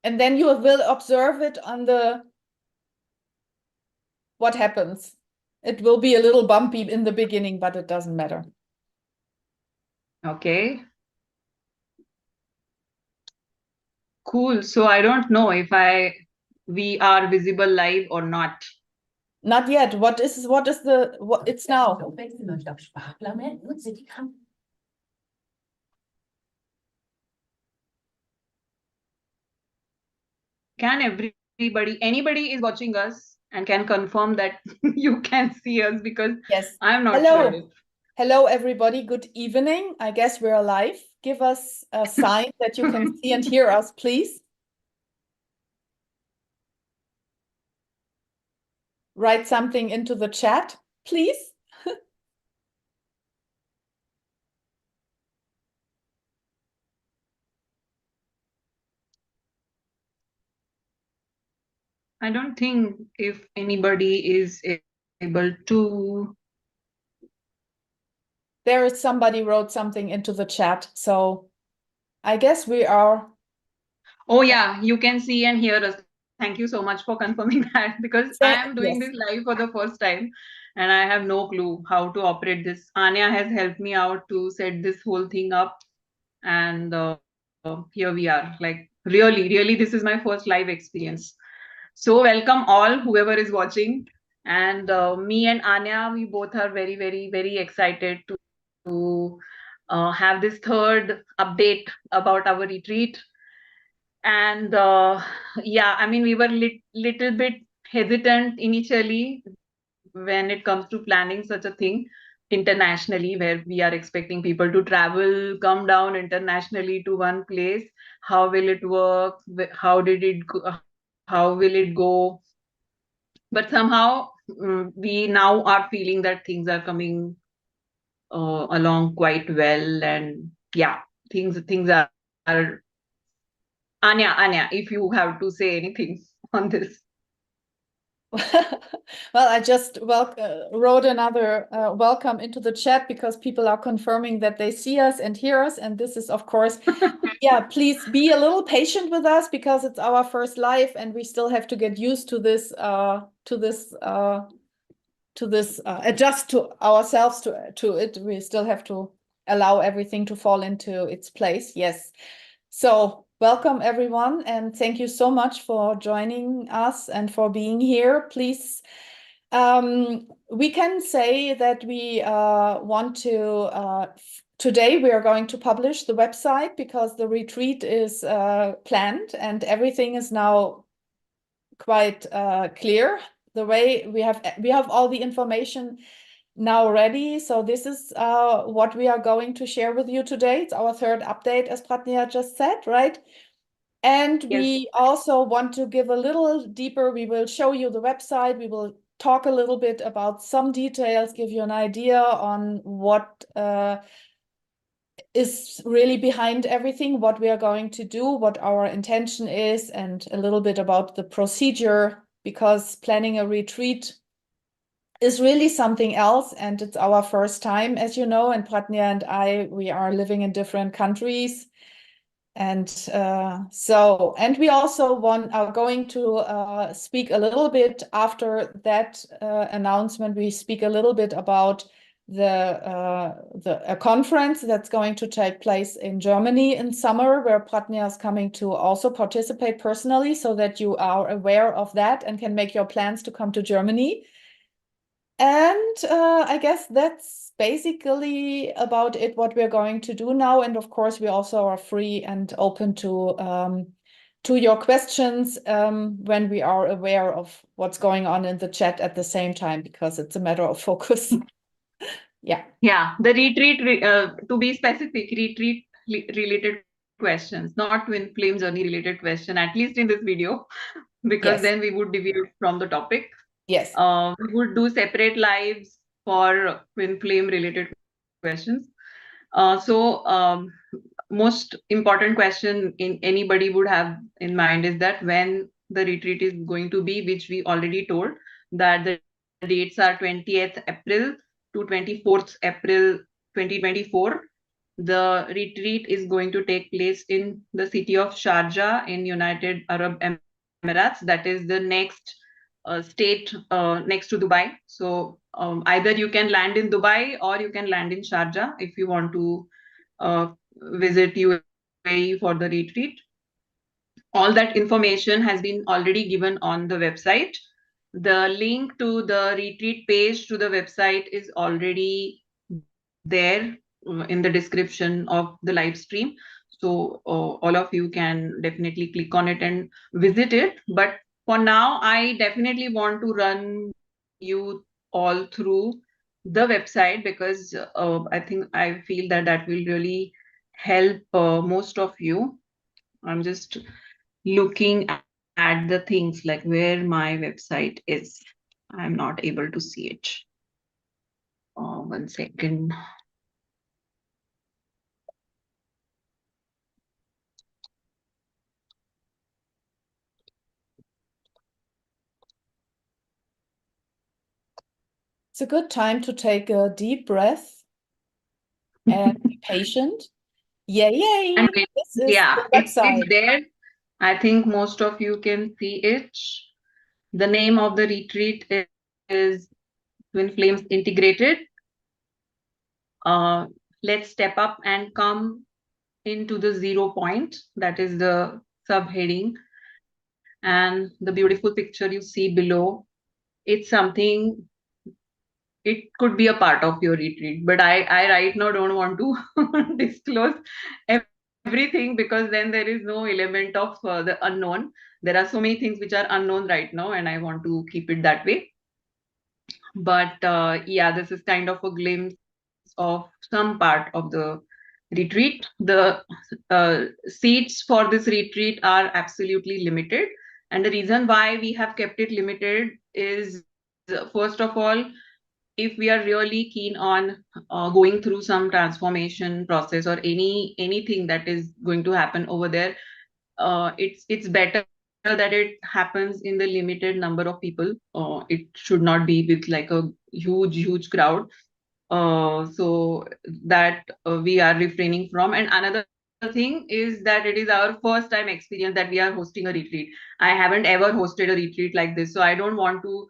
And then you will observe it on what happens. It will be a little bumpy in the beginning, but it doesn't matter. Okay. Cool. So I don't know if we are visible live or not. Not yet. What it's now. Can anybody is watching us and can confirm that you can see us, because Yes. I'm not Hello. sure. Hello, everybody. Good evening. I guess we're live. Give us a sign that you can see and hear us, please. Write something into the chat, please. I don't think if anybody is able to. There is somebody wrote something into the chat. So I guess we are. Oh yeah, you can see and hear us. Thank you so much for confirming that, because I am doing Yes. this live for the first time and I have no clue how to operate this. Anya has helped me out to set this whole thing up, and here we are. Like really, this is my first live experience. So welcome all, whoever is watching. And me and Anya, we both are very excited to have this third update about our retreat. And yeah, I mean, we were little bit hesitant initially when it comes to planning such a thing internationally, where we are expecting people to travel, come down internationally to one place. How will it work? How will it go? But somehow we now are feeling that things are coming along quite well, and yeah, things are. Anya, if you have to say anything on this. Well, I just wrote another welcome into the chat because people are confirming that they see us and hear us. And this is, of course, yeah, please be a little patient with us because it's our first live and we still have to get used to this, adjust to ourselves to it. We still have to allow everything to fall into its place. Yes. So welcome everyone, and thank you so much for joining us and for being here. Please, we can say that we want to, today we are going to publish the website because the retreat is planned and everything is now quite clear. The way we have all the information now ready. So this is what we are going to share with you today. It's our third update, as Pratnya just said, right? And we also want to give a little deeper. We will show you the website. We will talk a little bit about some details, give you an idea on what is really behind everything, what we are going to do, what our intention is, and a little bit about the procedure, because planning a retreat is really something else, and it's our first time, as you know, and Pratnya and I, we are living in different countries. And and we also are going to speak a little bit after that announcement. We speak a little bit about a conference that's going to take place in Germany in summer, where Pratnya is coming to also participate personally, so that you are aware of that and can make your plans to come to Germany. And I guess that's basically about it, what we're going to do now. And of course, we also are free and open to your questions when we are aware of what's going on in the chat at the same time, because it's a matter of focus. Yeah. Yeah, the retreat, to be specific, retreat related questions, not twin flame journey related question, at least in this video, because Yes. then we would deviate from the topic. Yes. We would do separate lives for twin flame related questions. Most important question in anybody would have in mind is that when the retreat is going to be, which we already told that the dates are 20th April to 24th April 2024. The retreat is going to take place in the city of Sharjah in United Arab Emirates. That is the next state next to Dubai. So either you can land in Dubai or you can land in Sharjah if you want to visit UAE for the retreat. All that information has been already given on the website. The link to the retreat page to the website is already there in the description of the live stream. So all of you can definitely click on it and visit it. But for now, I definitely want to run you all through the website because I feel that that will really help most of you. I'm just looking at the things like where my website is. I'm not able to see it. 1 second. It's a good time to take a deep breath and be patient. Yay! And This is yeah, the it's website. there. I think most of you can see it. The name of the retreat is Twin Flames Integrated. Uh, let's step up and come into the 0 point. That is the subheading. And the beautiful picture you see below, it's something, it could be a part of your retreat. But I right now don't want to disclose everything because then there is no element of the unknown. There are so many things which are unknown right now, and I want to keep it that way. But yeah, this is kind of a glimpse of some part of the retreat. The seats for this retreat are absolutely limited. And the reason why we have kept it limited is, first of all, if we are really keen on going through some transformation process or anything that is going to happen over there, it's better that it happens in the limited number of people. It should not be with like a huge crowd. So that we are refraining from. And another thing is that it is our first time experience that we are hosting a retreat. I haven't ever hosted a retreat like this, so I don't want to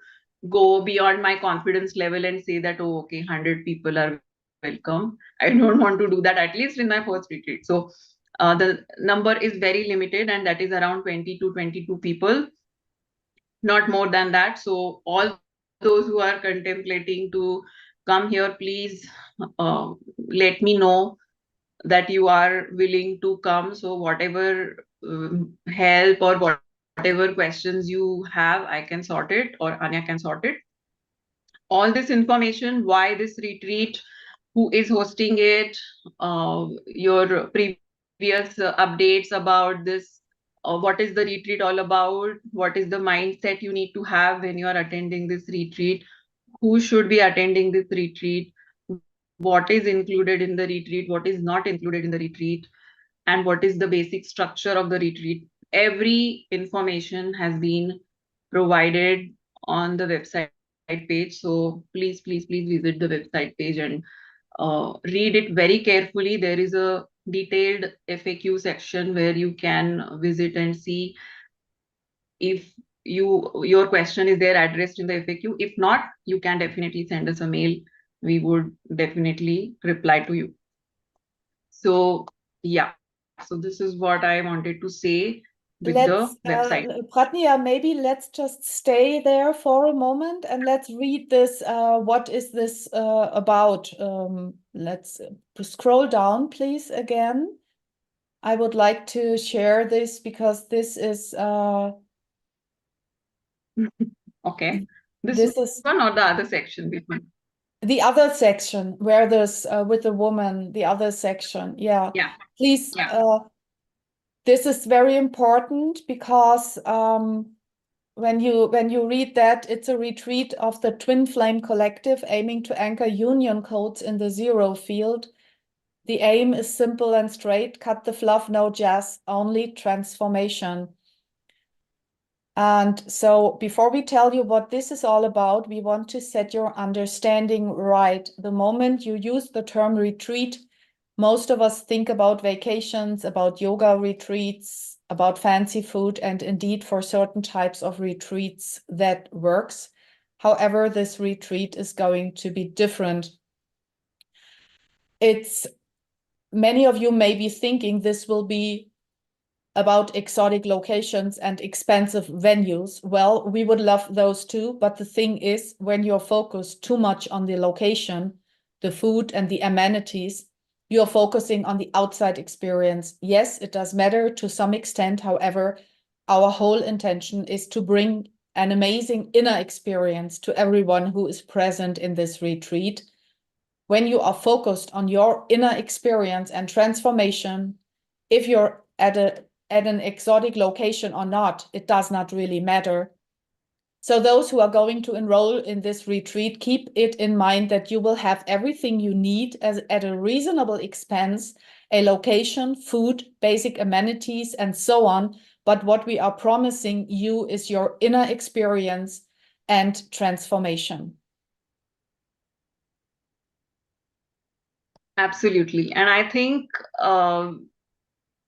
go beyond my confidence level and say that, oh, okay, 100 people are welcome. I don't want to do that, at least in my first retreat. So the number is very limited, and that is around 20 to 22 people, not more than that. So all those who are contemplating to come here, please let me know that you are willing to come. So whatever help or whatever questions you have, I can sort it, or Anya can sort it. All this information, why this retreat, who is hosting it, your previous updates about this, what is the retreat all about, what is the mindset you need to have when you are attending this retreat, who should be attending this retreat, what is included in the retreat, what is not included in the retreat, and what is the basic structure of the retreat. Every information has been provided on the website page. So please visit the website page and read it very carefully. There is a detailed FAQ section where you can visit and see if your question is there addressed in the FAQ. If not, you can definitely send us a mail. We would definitely reply to you. So yeah, so this is what I wanted to say with the Let's, website. Pratnia, maybe let's just stay there for a moment and let's read this. What is this about? Let's scroll down, please, again. I would like to share this because this is Okay. this is one or the other section? Which one? the other section where there's with the woman, the other section. Yeah. Yeah. Please, this is very important because when you read that, it's a retreat of the Twin Flame Collective aiming to anchor union codes in the zero field. The aim is simple and straight: cut the fluff, no jazz, only transformation. And so before we tell you what this is all about, we want to set your understanding right. The moment you use the term retreat, most of us think about vacations, about yoga retreats, about fancy food, and indeed for certain types of retreats that works. However, this retreat is going to be different. Many of you may be thinking this will be about exotic locations and expensive venues. Well, we would love those too, but the thing is, when you're focused too much on the location, the food and the amenities, you're focusing on the outside experience. Yes, it does matter to some extent. However, our whole intention is to bring an amazing inner experience to everyone who is present in this retreat. When you are focused on your inner experience and transformation, if you're at an exotic location or not, it does not really matter. So those who are going to enroll in this retreat, keep it in mind that you will have everything you need at a reasonable expense, a location, food, basic amenities, and so on. But what we are promising you is your inner experience and transformation. Absolutely. And I think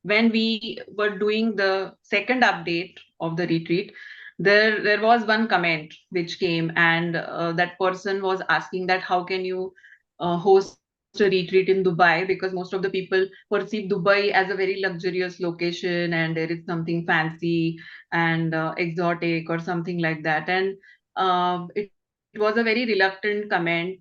when we were doing the second update of the retreat, there was one comment which came, and that person was asking that how can you host a retreat in Dubai, because most of the people perceive Dubai as a very luxurious location and there is something fancy and exotic or something like that. And it was a very reluctant comment,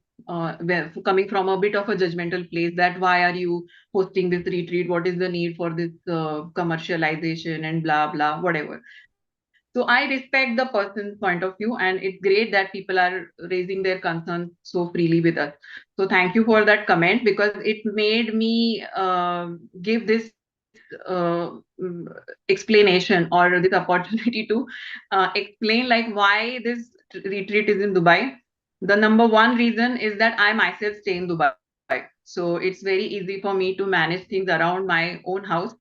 coming from a bit of a judgmental place, that why are you hosting this retreat, what is the need for this commercialization and blah blah whatever. So I respect the person's point of view, and it's great that people are raising their concerns so freely with us. So thank you for that comment, because it made me give this explanation or this opportunity to explain like why this retreat is in Dubai. The number one reason is that I myself stay in Dubai. So it's very easy for me to manage things around my own house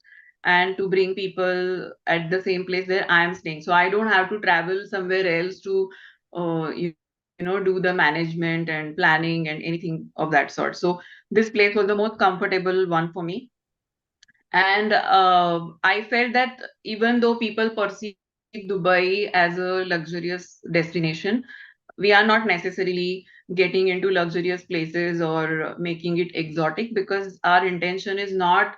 and to bring people at the same place where I am staying. So I don't have to travel somewhere else to, do the management and planning and anything of that sort. So this place was the most comfortable one for me. And I felt that even though people perceive Dubai as a luxurious destination, we are not necessarily getting into luxurious places or making it exotic, because our intention is not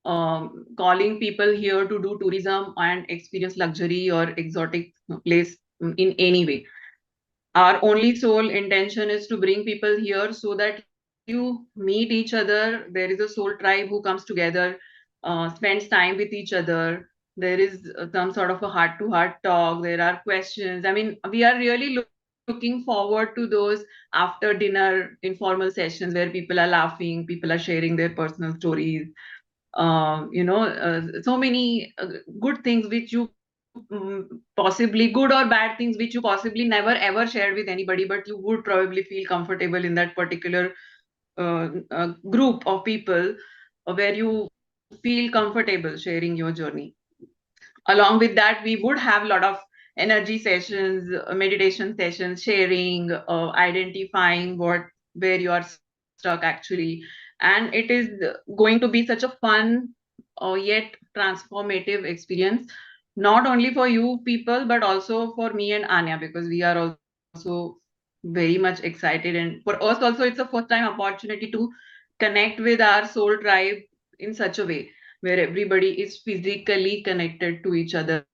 calling people here to do tourism and experience luxury or exotic place in any way. Our only sole intention is to bring people here so that you meet each other. There is a soul tribe who comes together, spends time with each other. There is some sort of a heart to heart talk. There are questions. I mean, we are really looking forward to those after dinner informal sessions where people are laughing, people are sharing their personal stories, so many good things which you possibly, good or bad things which you possibly never ever shared with anybody, but you would probably feel comfortable in that particular group of people, where you feel comfortable sharing your journey. Along with that, we would have a lot of energy sessions, meditation sessions, sharing, identifying where you are stuck actually. And it is going to be such a fun yet transformative experience, not only for you people but also for me and Anya, because we are also very much excited, and for us also it's a first time opportunity to connect with our soul tribe in such a way where everybody is physically connected to each other.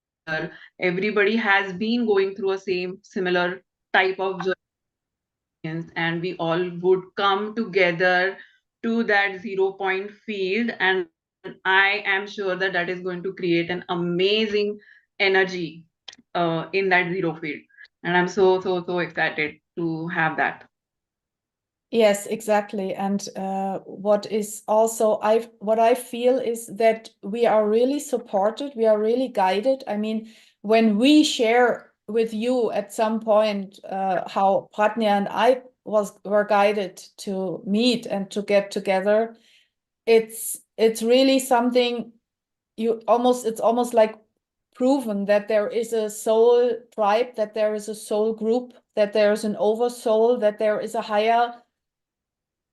Everybody has been going through a similar type of journey, and we all would come together to that 0 point field. And I am sure that that is going to create an amazing energy in that zero field. And I'm so excited to have that. Yes, exactly. And what I feel is that we are really supported, we are really guided. I mean, when we share with you at some point how Pratnya and I were guided to meet and to get together, it's really something it's almost like proven that there is a soul tribe, that there is a soul group, that there is an oversoul, that there is a higher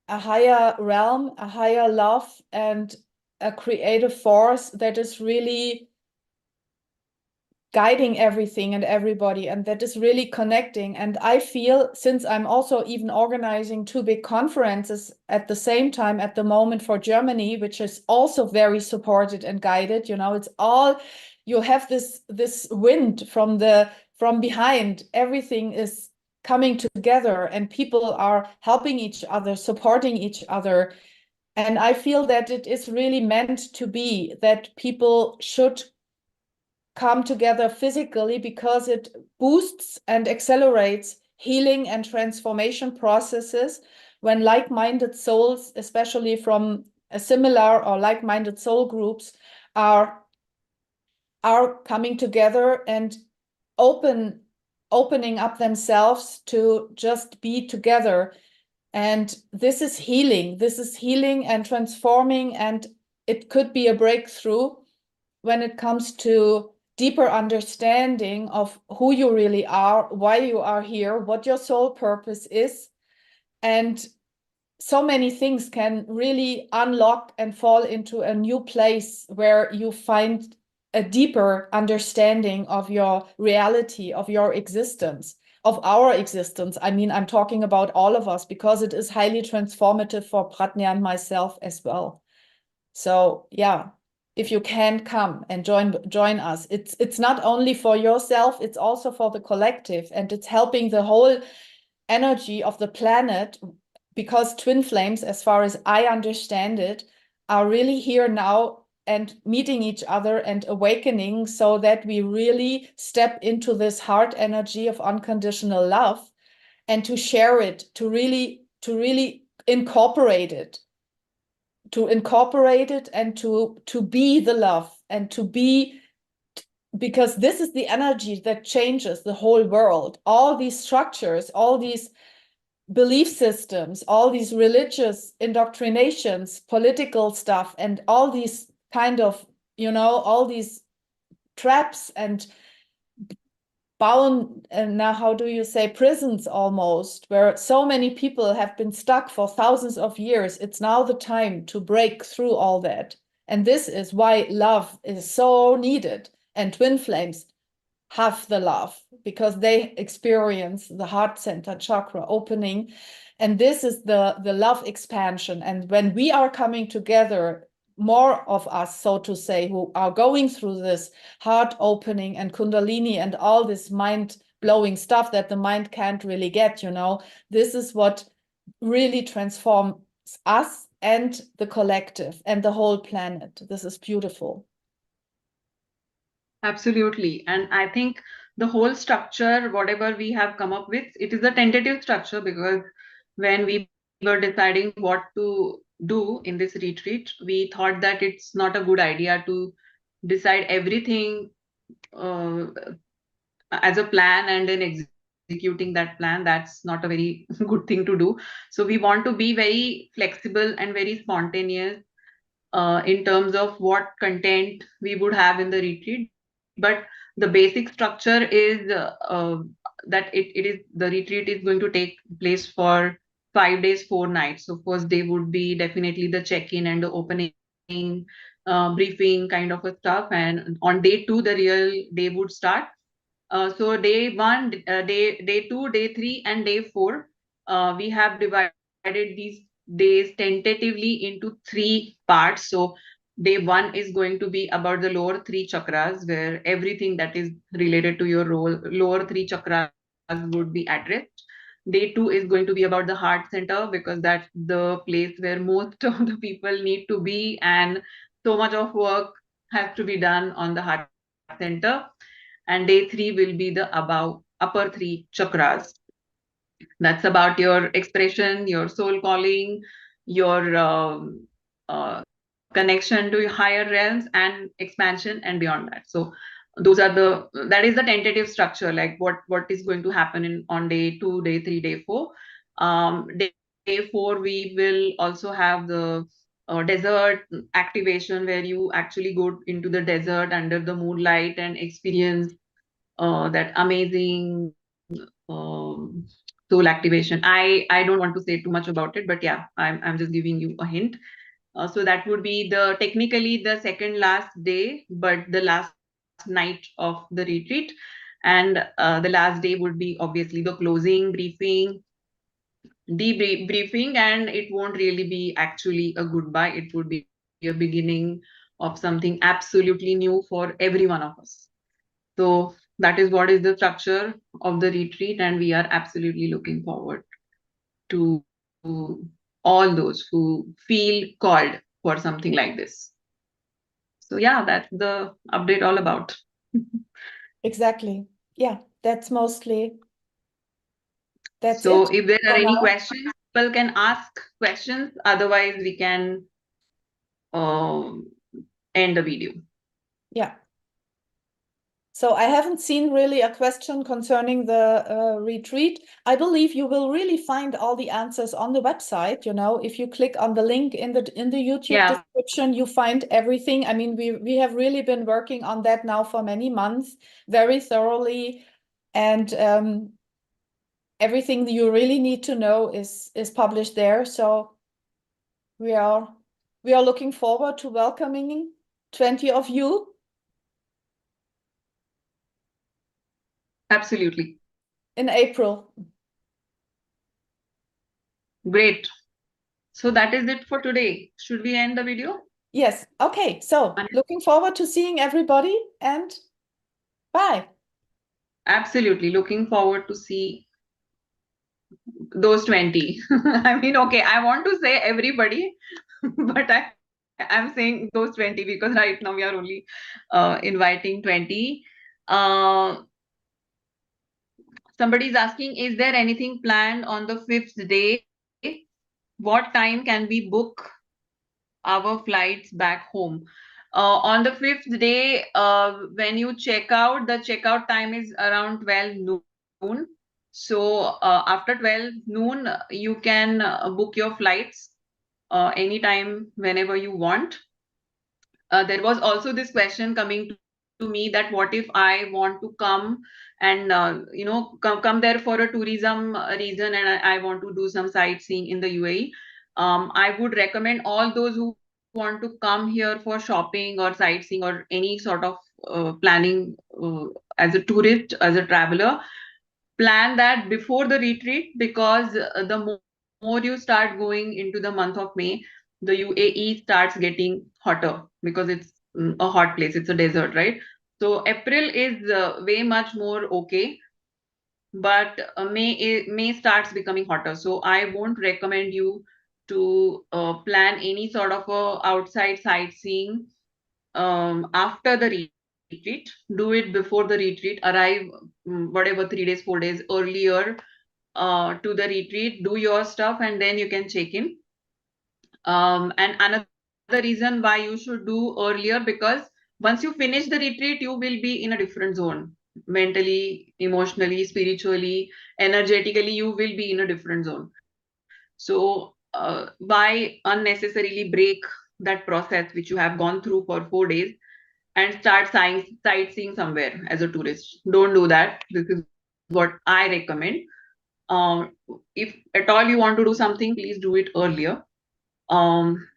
a higher realm, a higher love, and a creative force that is really guiding everything and everybody, and that is really connecting. And I feel, since I'm also even organizing 2 big conferences at the same time at the moment for Germany, which is also very supported and guided, it's all, you have this wind from behind. Everything is coming together and people are helping each other, supporting each other. And I feel that it is really meant to be that people should come together physically, because it boosts and accelerates healing and transformation processes when like-minded souls, especially from a similar or like-minded soul groups, are coming together and opening up themselves to just be together. And this is healing and transforming, and it could be a breakthrough when it comes to deeper understanding of who you really are, why you are here, what your soul purpose is. And so many things can really unlock and fall into a new place where you find a deeper understanding of your reality, of your existence, of our existence. I mean, I'm talking about all of us, because it is highly transformative for Pratnya and myself as well. So yeah, if you can come and join us, it's not only for yourself, it's also for the collective, and it's helping the whole energy of the planet, because twin flames, as far as I understand it, are really here now and meeting each other and awakening, so that we really step into this heart energy of unconditional love, and to share it, to really incorporate it, and to be the love, and to be, because this is the energy that changes the whole world. All these structures, all these belief systems, all these religious indoctrinations, political stuff, and all these kind of, all these traps and bound, and now how do you say, prisons almost, where so many people have been stuck for thousands of years. It's now the time to break through all that. And this is why love is so needed. And twin flames have the love, because they experience the heart center chakra opening. And this is the love expansion. And when we are coming together, more of us, so to say, who are going through this heart opening and kundalini and all this mind blowing stuff that the mind can't really get, this is what really transforms us and the collective and the whole planet. This is beautiful. Absolutely. And I think the whole structure, whatever we have come up with, it is a tentative structure, because when we were deciding what to do in this retreat, we thought that it's not a good idea to decide everything uh, as a plan and then executing that plan. That's not a very good thing to do. So we want to be very flexible and very spontaneous in terms of what content we would have in the retreat. But the basic structure is that it is, the retreat is going to take place for 5 days, 4 nights. So first day would be definitely the check-in and the opening briefing kind of a stuff, and on day 2 the real day would start. So day 1, day 2, day 3, and day 4, we have divided these days tentatively into 3 parts. So day 1 is going to be about the lower 3 chakras, where everything that is related to your role, lower 3 chakras would be addressed. Day 2 is going to be about the heart center, because that's the place where most of the people need to be, and so much of work has to be done on the heart center. And day 3 will be the above upper 3 chakras. That's about your expression, your soul calling, your connection to higher realms, and expansion and beyond that. So that is the tentative structure, like what is going to happen in on day 2, day 3, day 4. Day 4 we will also have the desert activation, where you actually go into the desert under the moonlight and experience that amazing soul activation. I don't want to say too much about it, but yeah, I'm just giving you a hint. So that would be the technically the second last day, but the last night of the retreat. And the last day would be obviously the closing briefing, debriefing, and it won't really be actually a goodbye. It would be a beginning of something absolutely new for every one of us. So that is what is the structure of the retreat, and we are absolutely looking forward to all those who feel called for something like this. So yeah, that's the update all about. Exactly. Yeah, that's So it if there are for any now. questions, people can ask questions. Otherwise, we can end the video. Yeah. So I haven't seen really a question concerning the retreat. I believe you will really find all the answers on the website. You know, if you click on the link in the YouTube Yeah, description, you find everything. I mean, we have really been working on that now for many months, very thoroughly, and everything that you really need to know is published there. So we are looking forward to welcoming 20 of you. absolutely. In April. Great. So that is it for today. Should we end the video? Yes. Okay. So looking forward to seeing everybody and bye. Absolutely. Looking forward to see those 20. I mean, okay, I want to say everybody, but I'm saying those 20 because right now we are only inviting 20. Uh, Somebody is asking, is there anything planned on the fifth day? What time can we book our flights back home? On the fifth day, when you check out, the checkout time is around 12 noon. So after 12 noon, you can book your flights anytime, whenever you want. There was also this question coming to me that what if I want to come and come there for a tourism reason, and I want to do some sightseeing in the UAE. I would recommend all those who want to come here for shopping or sightseeing or any sort of planning as a tourist, as a traveler, plan that before the retreat, because the more you start going into the month of May, the UAE starts getting hotter because it's a hot place, it's a desert, right? So April is way much more okay, but May starts becoming hotter. So I won't recommend you to plan any sort of outside sightseeing after the retreat. Do it before the retreat. Arrive whatever 3 days, 4 days earlier to the retreat. Do your stuff and then you can check in. And another reason why you should do earlier, because once you finish the retreat, you will be in a different zone. Mentally, emotionally, spiritually, energetically, you will be in a different zone. So why unnecessarily break that process which you have gone through for 4 days and start sightseeing somewhere as a tourist? Don't do that. This is what I recommend. Um, if at all you want to do something, please do it earlier. Um,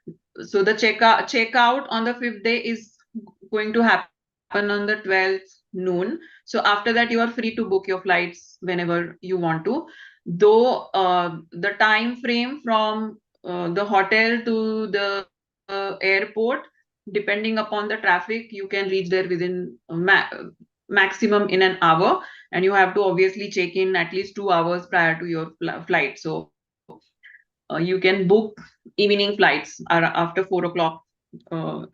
so the checkout on the fifth day is going to happen on the 12th noon. So after that, you are free to book your flights whenever you want to. Though the time frame from the hotel to the airport, depending upon the traffic, you can reach there within maximum in an hour, and you have to obviously check in at least 2 hours prior to your flight. So you can book evening flights after 4 o'clock. uh,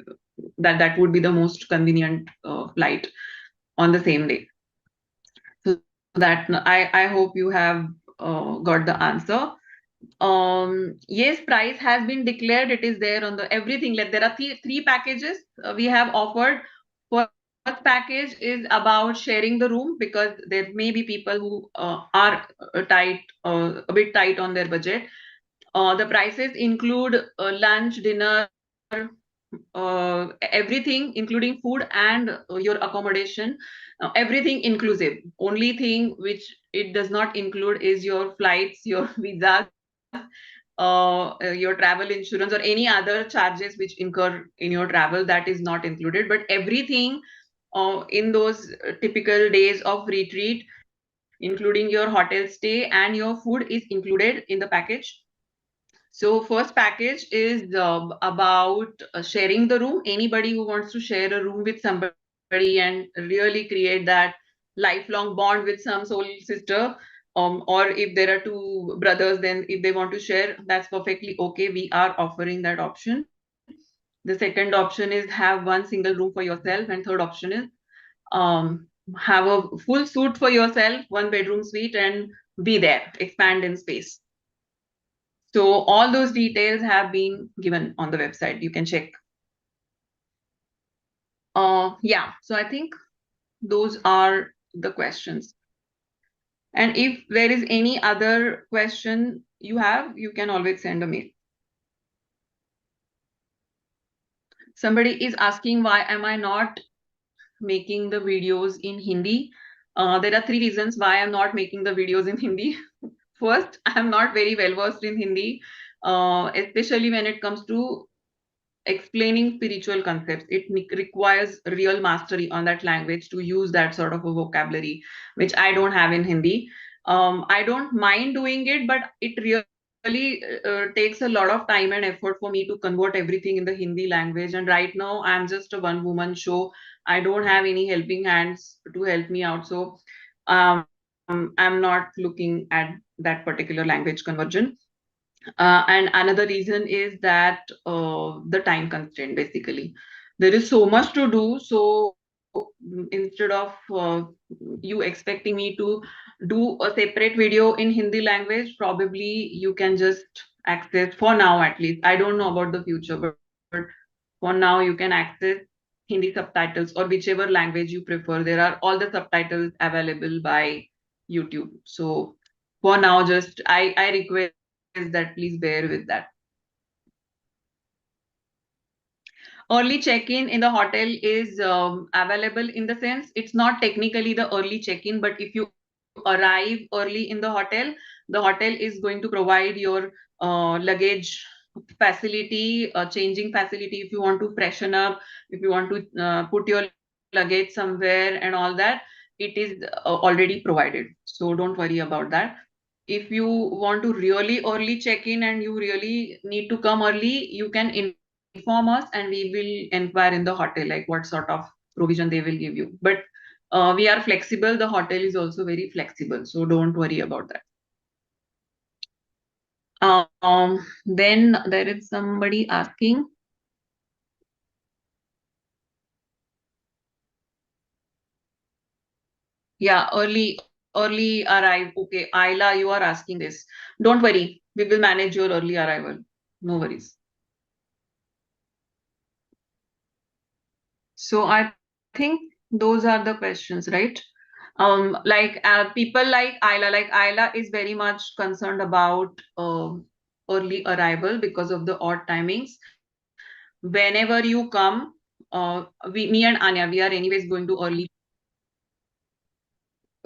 that would be the most convenient flight on the same day. So that I hope you have got the answer. Yes, price has been declared. It is there on the everything. Like, there are three packages we have offered. First package is about sharing the room, because there may be people who are a bit tight on their budget. The prices include lunch, dinner, everything, including food and your accommodation, everything inclusive. Only thing which it does not include is your flights, your visas, your travel insurance, or any other charges which incur in your travel. That is not included. But everything in those typical days of retreat, including your hotel stay and your food, is included in the package. So first package is about sharing the room. Anybody who wants to share a room with somebody and really create that lifelong bond with some soul sister, or if there are two brothers, then if they want to share, that's perfectly okay. We are offering that option. The second option is have one single room for yourself, and third option is um, have a full suite for yourself, one bedroom suite, and be there, expand in space. So all those details have been given on the website. You can check. Yeah, so I think those are the questions. And if there is any other question you have, you can always send a mail. Somebody is asking, why am I not making the videos in Hindi? There are three reasons why I'm not making the videos in Hindi. First, I'm not very well versed in Hindi, especially when it comes to explaining spiritual concepts. It requires real mastery on that language to use that sort of a vocabulary, which I don't have in Hindi. I don't mind doing it, but it really takes a lot of time and effort for me to convert everything in the Hindi language. And right now, I'm just a one woman show. I don't have any helping hands to help me out. So I'm not looking at that particular language conversion. And another reason is that the time constraint, basically. There is so much to do. So instead of you expecting me to do a separate video in Hindi language, probably you can just access, for now at least. I don't know about the future, but for now you can access Hindi subtitles or whichever language you prefer. There are all the subtitles available by YouTube. So for now, just I request that please bear with that. Early check-in in the hotel is available, in the sense it's not technically the early check-in, but if you arrive early in the hotel is going to provide your luggage facility, changing facility, if you want to freshen up, if you want to put your luggage somewhere and all that. It is already provided, so don't worry about that. If you want to really early check in and you really need to come early, you can inform us and we will inquire in the hotel like what sort of provision they will give you. But we are flexible. The hotel is also very flexible, so don't worry about that. Then there is somebody asking, yeah, early arrive. Okay, Ayla, you are asking this. Don't worry, we will manage your early arrival. No worries. So I think those are the questions, right? Like people like Ayla is very much concerned about early arrival because of the odd timings. Whenever you come, me and Anya, we are anyways going to early.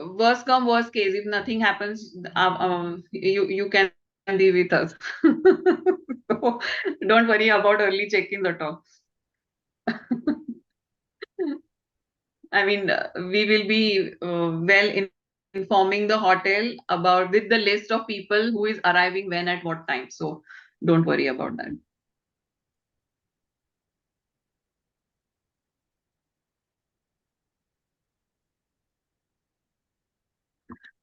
Worst come worst case, if nothing happens, you can be with us. So don't worry about early check-ins at all. I mean, we will be informing the hotel about with the list of people who is arriving when at what time. So don't worry about that.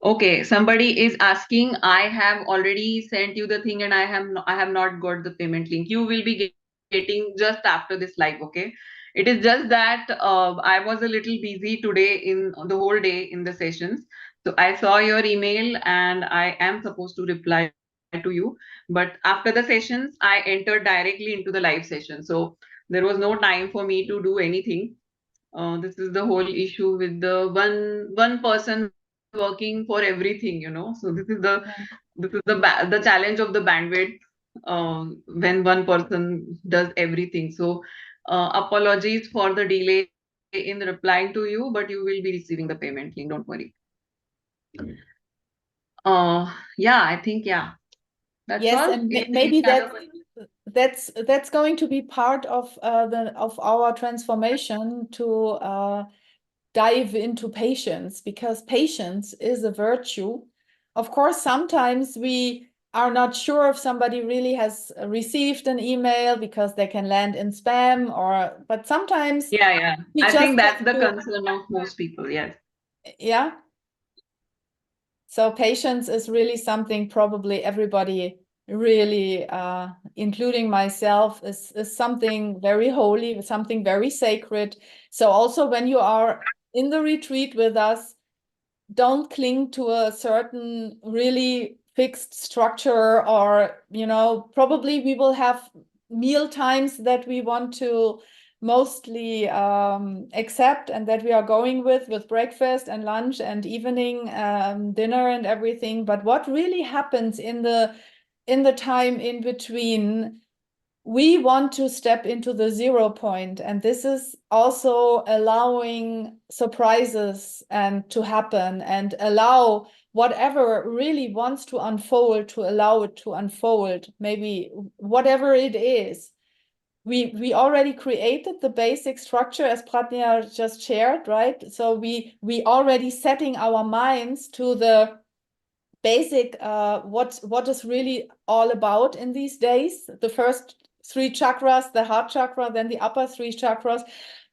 Okay, somebody is asking, I have already sent you the thing and I have not got the payment link. You will be getting just after this live, okay? It is just that I was a little busy today in the whole day in the sessions. So I saw your email and I am supposed to reply to you. But after the sessions, I entered directly into the live session. So there was no time for me to do anything. This is the whole issue with the one person working for everything, so this is the challenge of the bandwidth when one person does everything. So Apologies for the delay in replying to you, but you will be receiving the payment link. Don't worry. Yeah, I think that's Yes, all. and Any maybe other that's going to be part of our transformation to dive into patience, because patience is a virtue. Of course, sometimes we are not sure if somebody really has received an email because they can land in spam, but sometimes Yeah. we I just think that's have the to, concern of most people. Yes. yeah. So patience is really something probably everybody really, including myself, is something very holy, something very sacred. So also when you are in the retreat with us, don't cling to a certain really fixed structure, or, probably we will have meal times that we want to mostly accept, and that we are going with breakfast and lunch and evening dinner and everything. But what really happens in the time in between, we want to step into the 0 point, and this is also allowing surprises and to happen, and allow whatever really wants to unfold, to allow it to unfold, maybe whatever it is. We already created the basic structure, as Pratnya just shared, right? So we already setting our minds to the basic, what is really all about in these days. The first three chakras, the heart chakra, then the upper three chakras,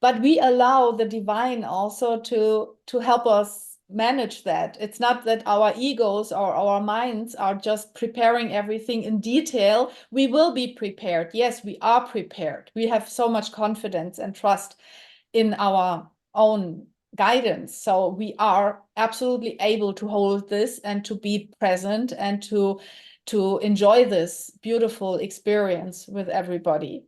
but we allow the divine also to help us manage that. It's not that our egos or our minds are just preparing everything in detail. We will be prepared. Yes, we are prepared. We have so much confidence and trust in our own guidance. So we are absolutely able to hold this and to be present and to enjoy this beautiful experience with everybody.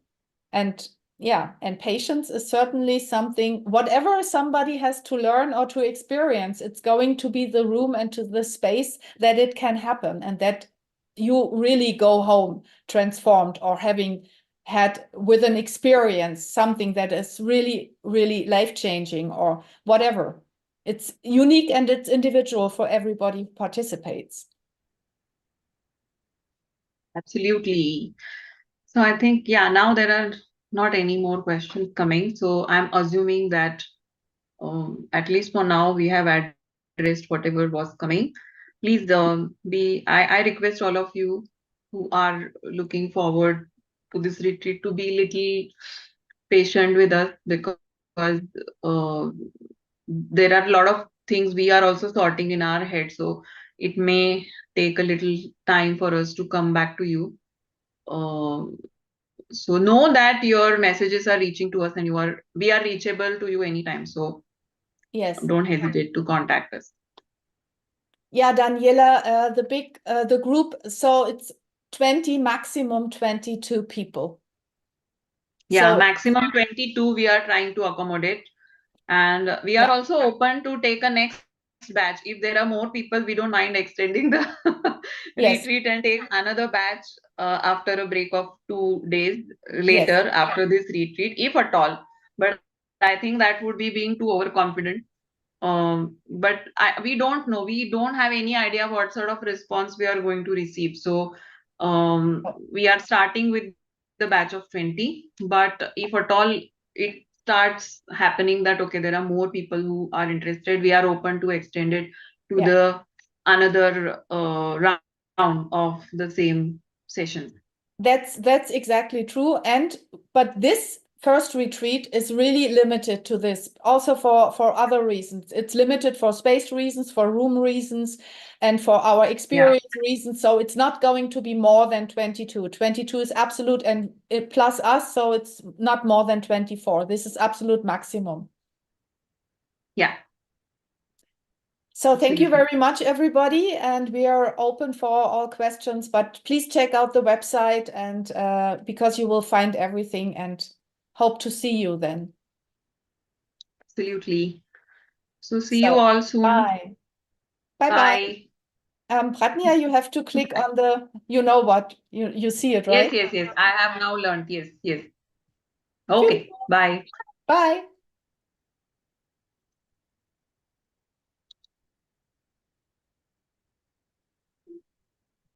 And and patience is certainly something, whatever somebody has to learn or to experience, it's going to be the room and to the space that it can happen, and that you really go home transformed, or having had with an experience something that is really, really life-changing, or whatever. It's unique and it's individual for everybody who participates. Absolutely. So I think, now there are not any more questions coming. So I'm assuming that at least for now, we have addressed whatever was coming. Please I request all of you who are looking forward to this retreat to be little patient with us, because there are a lot of things we are also sorting in our head. So it may take a little time for us to come back to you. So know that your messages are reaching to us, and we are reachable to you anytime. So Yes. don't hesitate to contact us. Yeah, Daniela, the group, so it's 20, maximum 22 people. Yeah, So maximum 22 we are trying to accommodate. And we are yeah, also open to take a next batch. If there are more people, we don't mind extending the yes, retreat and take another batch after a break of 2 days yes, later after this retreat, if at all. But I think that would be being too overconfident. But we don't know. We don't have any idea what sort of response we are going to receive. So oh, we are starting with the batch of 20. But if at all it starts happening that, okay, there are more people who are interested, we are open to extend it to yeah. the another round of the same session. That's exactly true. But this first retreat is really limited to this, also for other reasons. It's limited for space reasons, for room reasons, and for our Yeah. experience reasons. So it's not going to be more than 22. 22 is absolute, and it plus us, so it's not more than 24. This is absolute maximum. Yeah. So thank you Absolutely. very much, everybody, and we are open for all questions, but please check out the website, and because you will find everything, and hope to see you then. Absolutely. So see you So all soon. bye. Bye bye. Bye. Pratnya, you have to click on the, you know what, you see it, Yes, right? yes, yes. I have now learned. Yes, yes. Okay, bye. Bye.